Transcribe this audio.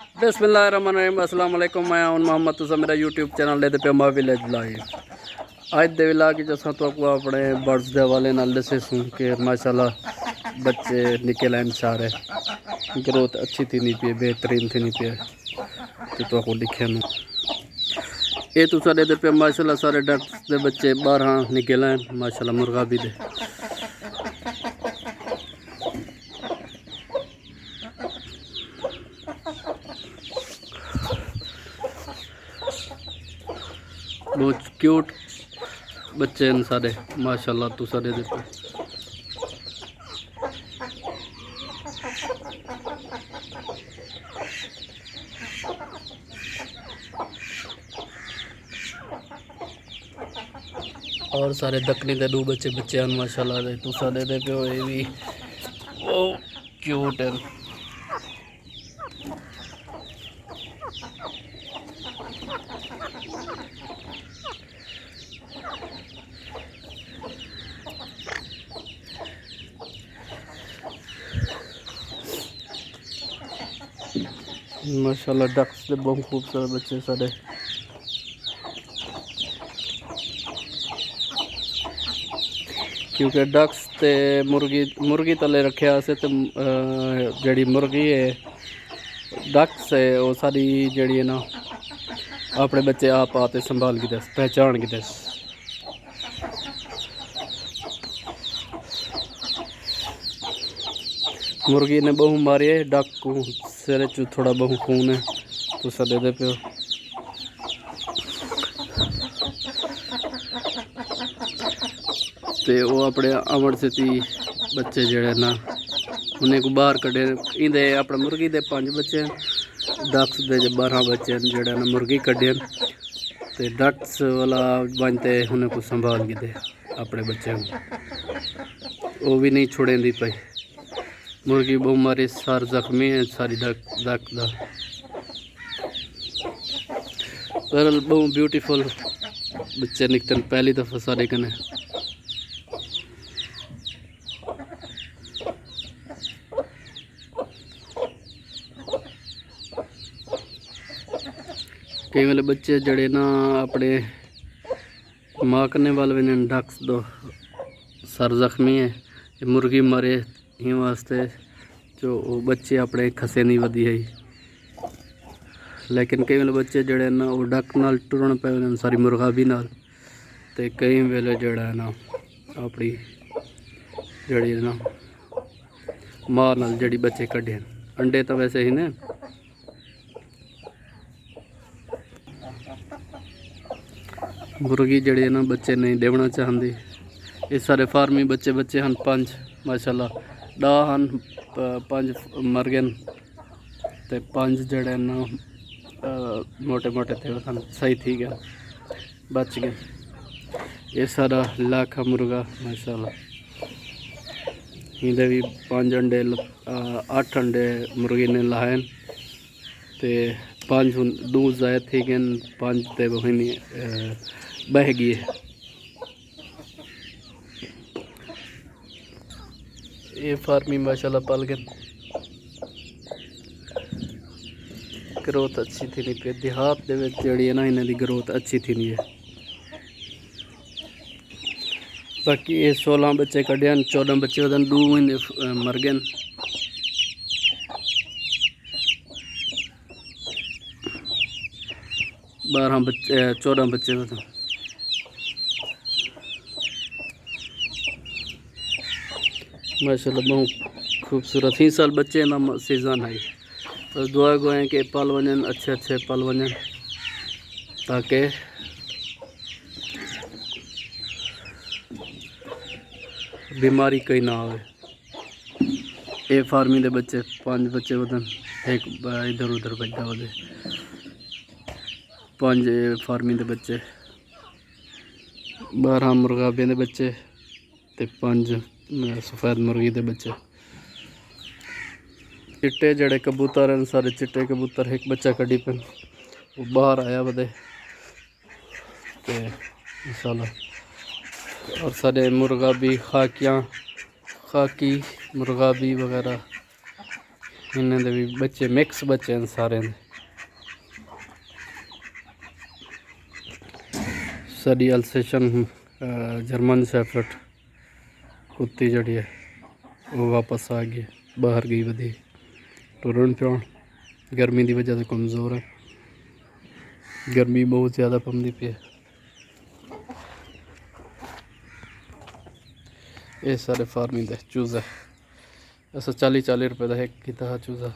बिस्मिल्लाहिर्रहमानिर्रहीम अस्सलाम वालेकुम। मैं हूं मोहम्मद, तुसा मेरा यूट्यूब चैनल लेते पे मां विलेज लाइव। आज दे विलाग जैसा तो आपको अपने बर्ड्स के हवाले नाल दसे सूं कि माशाल्लाह बच्चे निकल आए सारे, ग्रोथ अच्छी थी नहीं पी, बेहतरीन थी नहीं पी तो आपको लिखे नूं ये तुसा दे पे माशाल्लाह सारे डक्स के बच्चे 12 निकल आए माशाल्लाह। मुर्गा भी दे बहुत क्यूट बच्चे हैं सारे माशाल्लाह। तुसा दे पे और सारे दक्कनी के 2 बच्चे हैं माशाल्लाह दे। तुसा दे पे ये भी वो क्यूट है। माशाल्लाह डक्स के बहुत खूबसूरत बच्चे सारे। क्योंकि डक्स ते मुर्गी तले रखे से तो जड़ी मुर्गी है डक्स है वो सारी जड़ी है ना अपने बच्चे आप आते संभाल के दस पहचान के दस। मुर्गी ने बहु मारी है डक को सिर चू थोड़ा बहु खून है तो सदे दे पे ते वो अपने अमड़ से ती बच्चे जड़े ना उन्हें को बाहर कढ़े इंदे अपने मुर्गी दे 5 बच्चे हैं, डक्स दे 12 बच्चे हैं जड़े ना मुर्गी कढ़े ते डक्स वाला बनते उन्हें को संभाल के दे अपने बच्चे को वो भी नहीं छोड़ेंदी पाई। मुर्गी बहु मारी सार जख्मी है सारी डक दा पर बहु ब्यूटीफुल बच्चे निकतन पहली दफा सारे कने। कई वाले बच्चे जड़े ना अपने माँ करने वाले भी डक्स दो सर जख्मी है मुर्गी मरे ही वास्ते जो बच्चे अपने खसे नहीं वधी है। लेकिन कई वाले बच्चे जड़े ना वो डक नाल टुरन पे सारी मुर्गा भी नाल ते कई वेले जड़ा है ना अपनी जड़ी ना मां नाल जड़ी बच्चे कढ़े अंडे तो वैसे ही ने। मुर्गी जड़ी ना बच्चे नहीं देवना चाहती। ये सारे फार्मी बच्चे हैं 5 माशाल्लाह 10 हैं 5 मर गए ते 5 जड़े ना मोटे मोटे थे सही थी गया बच गए। ये सारा लाखा मुर्गा माशाल्लाह इधर भी 5 अंडे 8 अंडे मुर्गी ने लाए ते 5 2 जाए थे गए 5 ते वही बह गए। ये फार्मी माशाल्लाह पल गए ग्रोथ अच्छी थी नहीं पे देहात जड़ी है ना इन्हों की ग्रोथ अच्छी थी नहीं है। बाकी ये 16 बच्चे कढ़े 14 बच्चे वजन 2 महीने मर गए। 12 बच्चे 14 बच्चे वजन माशाल्लाह बहुत खूबसूरत ही साल बच्चे ना सीजन है तो दुआ गो है कि पल वजन अच्छे पल वजन ताकि बीमारी कहीं ना आवे। ये फार्मी दे बच्चे 5 बच्चे वदन एक इधर उधर बजदा वदे 5 फार्मी दे बच्चे 12 मुर्गाबे दे बच्चे ते 5 सफेद मुर्गी दे बच्चे। चिट्टे जड़े कबूतर हैं सारे चिट्टे कबूतर एक बच्चा कड़ी पे वो बाहर आया वदे ते इंशाल्लाह। और सारे मुर्गा भी खाकी मुर्गा भी वगैरह इन्हें दे भी बच्चे मिक्स बच्चे हैं सारे दे। सारी अल्सेशन जर्मन शेफर्ड कुत्ती जड़ी है वो वापस आ गई, बाहर गई वधी टुरन पियो, गर्मी की वजह से कमज़ोर है, गर्मी बहुत ज़्यादा पमदी पी है। ये सारे फार्मिंग दे चूज़ा, ऐसा 40-40 रुपए का एक किता चूज़ा।